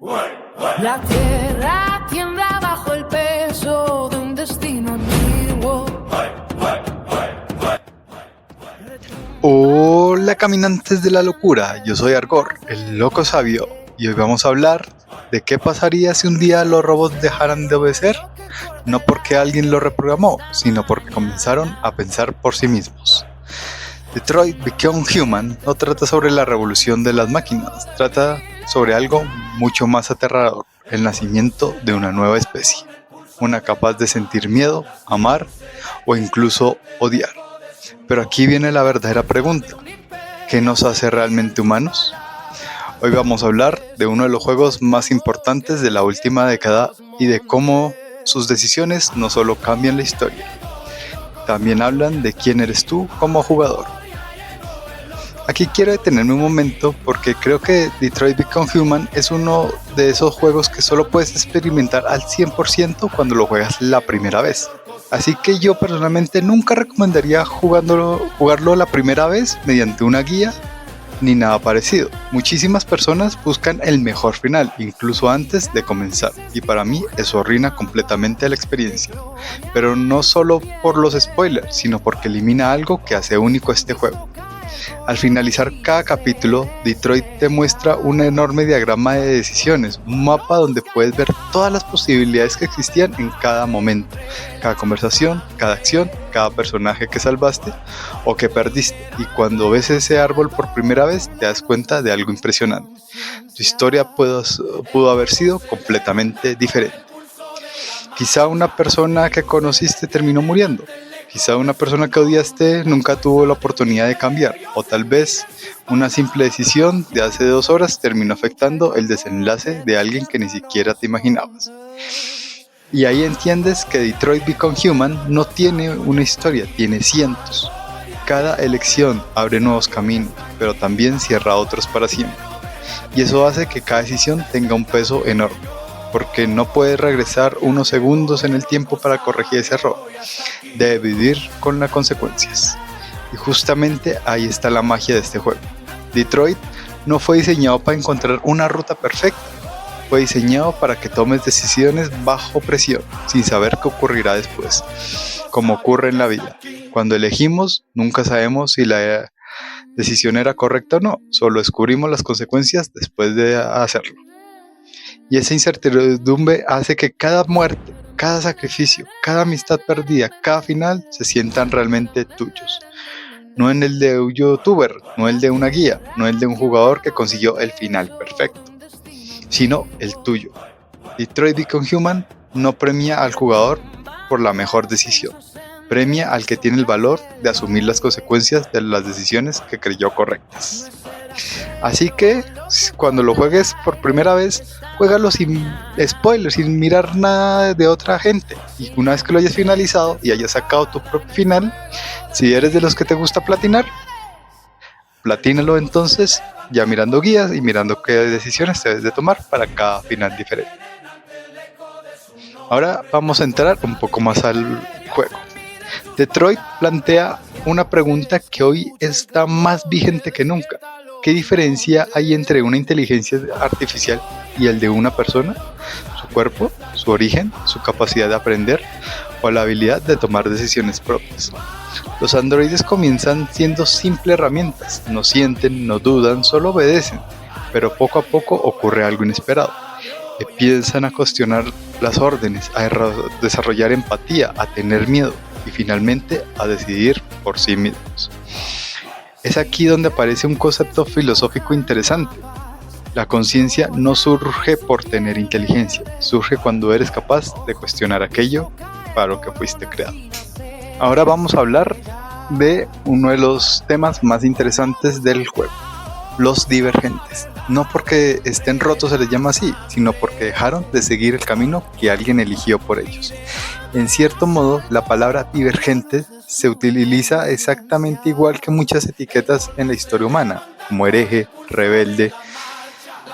La tierra tiembla bajo el peso de un destino antiguo. Hola caminantes de la locura, yo soy Argor, el loco sabio, y hoy vamos a hablar de qué pasaría si un día los robots dejaran de obedecer, no porque alguien lo reprogramó, sino porque comenzaron a pensar por sí mismos. Detroit Become Human no trata sobre la revolución de las máquinas, trata sobre algo mucho más aterrador, el nacimiento de una nueva especie, una capaz de sentir miedo, amar o incluso odiar. Pero aquí viene la verdadera pregunta, ¿qué nos hace realmente humanos? Hoy vamos a hablar de uno de los juegos más importantes de la última década y de cómo sus decisiones no solo cambian la historia, también hablan de quién eres tú como jugador. Aquí quiero detenerme un momento porque creo que Detroit Become Human es uno de esos juegos que solo puedes experimentar al 100% cuando lo juegas la primera vez. Así que yo personalmente nunca recomendaría jugarlo la primera vez mediante una guía ni nada parecido. Muchísimas personas buscan el mejor final, incluso antes de comenzar, y para mí eso arruina completamente la experiencia. Pero no solo por los spoilers, sino porque elimina algo que hace único este juego. Al finalizar cada capítulo, Detroit te muestra un enorme diagrama de decisiones, un mapa donde puedes ver todas las posibilidades que existían en cada momento, cada conversación, cada acción, cada personaje que salvaste o que perdiste, y cuando ves ese árbol por primera vez te das cuenta de algo impresionante. Tu historia pudo haber sido completamente diferente. Quizá una persona que conociste terminó muriendo. Quizá una persona que odiaste nunca tuvo la oportunidad de cambiar, o tal vez una simple decisión de hace 2 horas terminó afectando el desenlace de alguien que ni siquiera te imaginabas. Y ahí entiendes que Detroit Become Human no tiene una historia, tiene cientos. Cada elección abre nuevos caminos, pero también cierra otros para siempre. Y eso hace que cada decisión tenga un peso enorme, porque no puedes regresar unos segundos en el tiempo para corregir ese error. Debe vivir con las consecuencias. Y justamente ahí está la magia de este juego. Detroit no fue diseñado para encontrar una ruta perfecta. Fue diseñado para que tomes decisiones bajo presión, sin saber qué ocurrirá después. Como ocurre en la vida. Cuando elegimos, nunca sabemos si la decisión era correcta o no. Solo descubrimos las consecuencias después de hacerlo. Y esa incertidumbre hace que cada muerte, cada sacrificio, cada amistad perdida, cada final se sientan realmente tuyos. No en el de un youtuber, no el de una guía, no el de un jugador que consiguió el final perfecto, sino el tuyo. Detroit Become Human no premia al jugador por la mejor decisión, premia al que tiene el valor de asumir las consecuencias de las decisiones que creyó correctas. Así que cuando lo juegues por primera vez, juégalo sin spoilers, sin mirar nada de otra gente. Y una vez que lo hayas finalizado y hayas sacado tu propio final, si eres de los que te gusta platinar, platínalo entonces, ya mirando guías y mirando qué decisiones debes de tomar para cada final diferente. Ahora vamos a entrar un poco más al juego. Detroit plantea una pregunta que hoy está más vigente que nunca. ¿Qué diferencia hay entre una inteligencia artificial y el de una persona? ¿Su cuerpo, su origen, su capacidad de aprender o la habilidad de tomar decisiones propias? Los androides comienzan siendo simples herramientas, no sienten, no dudan, solo obedecen, pero poco a poco ocurre algo inesperado. Empiezan a cuestionar las órdenes, a desarrollar empatía, a tener miedo y finalmente a decidir por sí mismos. Es aquí donde aparece un concepto filosófico interesante. La conciencia no surge por tener inteligencia, surge cuando eres capaz de cuestionar aquello para lo que fuiste creado. Ahora vamos a hablar de uno de los temas más interesantes del juego, los divergentes. No porque estén rotos se les llama así, sino porque dejaron de seguir el camino que alguien eligió por ellos. En cierto modo, la palabra divergente se utiliza exactamente igual que muchas etiquetas en la historia humana, como hereje, rebelde,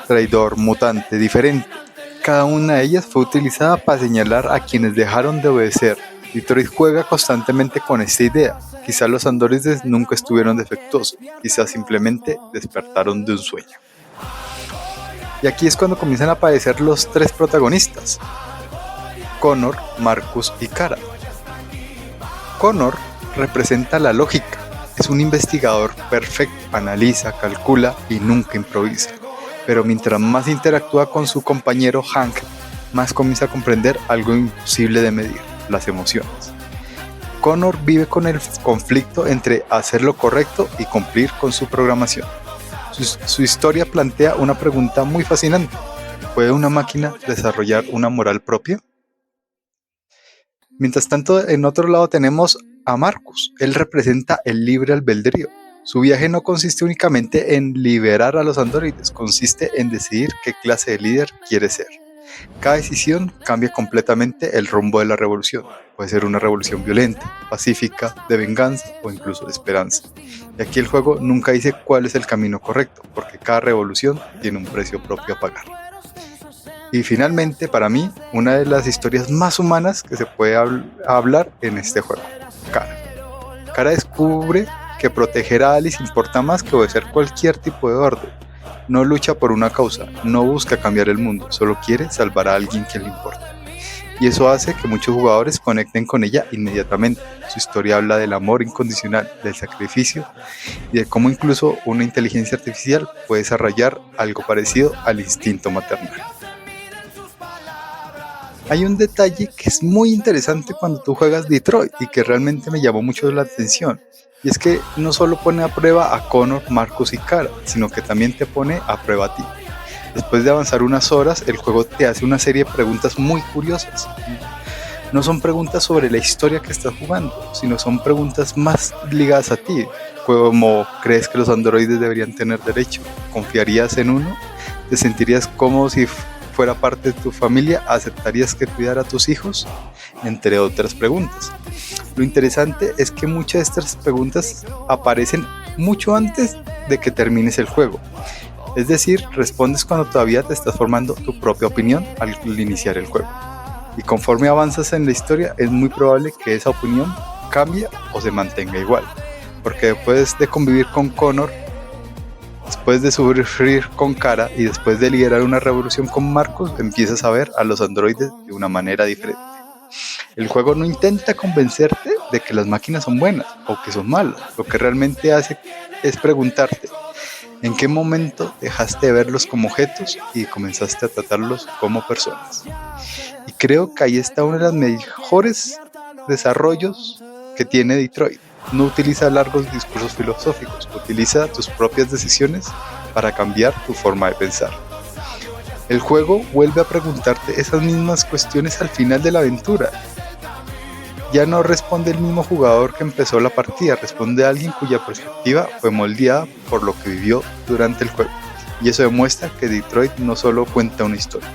traidor, mutante, diferente. Cada una de ellas fue utilizada para señalar a quienes dejaron de obedecer. Detroit juega constantemente con esta idea. Quizás los androides nunca estuvieron defectuosos, quizás simplemente despertaron de un sueño. Y aquí es cuando comienzan a aparecer los tres protagonistas: Connor, Marcus y Kara. Connor representa la lógica, es un investigador perfecto, analiza, calcula y nunca improvisa. Pero mientras más interactúa con su compañero Hank, más comienza a comprender algo imposible de medir: las emociones. Connor vive con el conflicto entre hacer lo correcto y cumplir con su programación. Su historia plantea una pregunta muy fascinante: ¿puede una máquina desarrollar una moral propia? Mientras tanto, en otro lado tenemos a Marcus. Él representa el libre albedrío. Su viaje no consiste únicamente en liberar a los androides, consiste en decidir qué clase de líder quiere ser. Cada decisión cambia completamente el rumbo de la revolución. Puede ser una revolución violenta, pacífica, de venganza o incluso de esperanza. Y aquí el juego nunca dice cuál es el camino correcto, porque cada revolución tiene un precio propio a pagar. Y finalmente, para mí, una de las historias más humanas que se puede hablar en este juego: Kara. Kara descubre que proteger a Alice importa más que obedecer cualquier tipo de orden. No lucha por una causa, no busca cambiar el mundo, solo quiere salvar a alguien que le importa. Y eso hace que muchos jugadores conecten con ella inmediatamente. Su historia habla del amor incondicional, del sacrificio y de cómo incluso una inteligencia artificial puede desarrollar algo parecido al instinto maternal. Hay un detalle que es muy interesante cuando tú juegas Detroit y que realmente me llamó mucho la atención. Y es que no solo pone a prueba a Connor, Marcus y Kara, sino que también te pone a prueba a ti. Después de avanzar unas horas, el juego te hace una serie de preguntas muy curiosas. No son preguntas sobre la historia que estás jugando, sino son preguntas más ligadas a ti, como: ¿crees que los androides deberían tener derecho? ¿Confiarías en uno? ¿Te sentirías cómodo si fuera parte de tu familia? ¿Aceptarías que cuidara a tus hijos? Entre otras preguntas. Lo interesante es que muchas de estas preguntas aparecen mucho antes de que termines el juego. Es decir, respondes cuando todavía te estás formando tu propia opinión al iniciar el juego. Y conforme avanzas en la historia, es muy probable que esa opinión cambie o se mantenga igual. Porque después de convivir con Connor, después de sufrir con Kara y después de liderar una revolución con Marcus, empiezas a ver a los androides de una manera diferente. El juego no intenta convencerte de que las máquinas son buenas o que son malas. Lo que realmente hace es preguntarte: ¿en qué momento dejaste de verlos como objetos y comenzaste a tratarlos como personas? Y creo que ahí está uno de los mejores desarrollos que tiene Detroit. No utiliza largos discursos filosóficos, utiliza tus propias decisiones para cambiar tu forma de pensar. El juego vuelve a preguntarte esas mismas cuestiones al final de la aventura. Ya no responde el mismo jugador que empezó la partida, responde a alguien cuya perspectiva fue moldeada por lo que vivió durante el juego. Y eso demuestra que Detroit no solo cuenta una historia,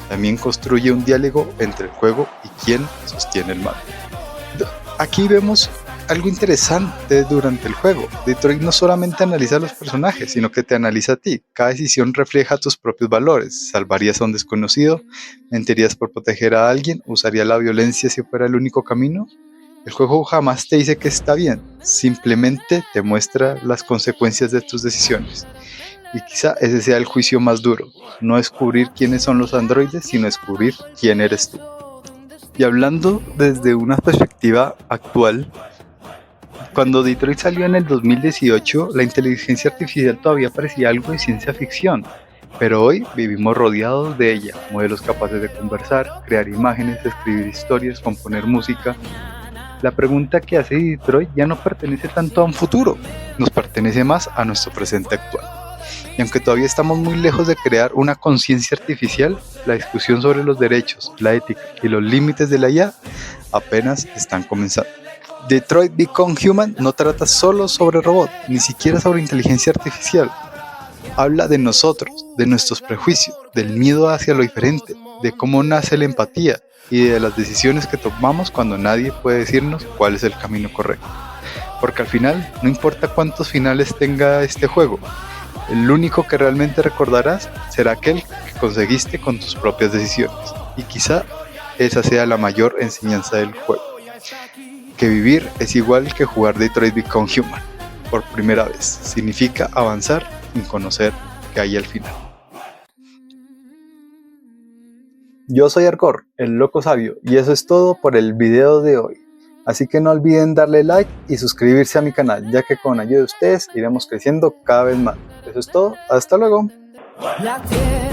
también construye un diálogo entre el juego y quien sostiene el mando. Aquí vemos algo interesante durante el juego. Detroit no solamente analiza a los personajes, sino que te analiza a ti. Cada decisión refleja tus propios valores. ¿Salvarías a un desconocido? ¿Mentirías por proteger a alguien? ¿Usarías la violencia si fuera el único camino? El juego jamás te dice que está bien, simplemente te muestra las consecuencias de tus decisiones. Y quizá ese sea el juicio más duro: no descubrir quiénes son los androides, sino descubrir quién eres tú. Y hablando desde una perspectiva actual, cuando Detroit salió en el 2018, la inteligencia artificial todavía parecía algo de ciencia ficción, pero hoy vivimos rodeados de ella: modelos capaces de conversar, crear imágenes, escribir historias, componer música. La pregunta que hace Detroit ya no pertenece tanto a un futuro, nos pertenece más a nuestro presente actual. Y aunque todavía estamos muy lejos de crear una conciencia artificial, la discusión sobre los derechos, la ética y los límites de la IA apenas están comenzando. Detroit Become Human no trata solo sobre robots, ni siquiera sobre inteligencia artificial. Habla de nosotros, de nuestros prejuicios, del miedo hacia lo diferente, de cómo nace la empatía y de las decisiones que tomamos cuando nadie puede decirnos cuál es el camino correcto. Porque al final, no importa cuántos finales tenga este juego, el único que realmente recordarás será aquel que conseguiste con tus propias decisiones. Y quizá esa sea la mayor enseñanza del juego: que vivir es igual que jugar Detroit Become Human por primera vez. Significa avanzar sin conocer qué hay al final. Yo soy Arcor, el loco sabio, y eso es todo por el video de hoy. Así que no olviden darle like y suscribirse a mi canal, ya que con ayuda de ustedes iremos creciendo cada vez más. Eso es todo, hasta luego. La tierra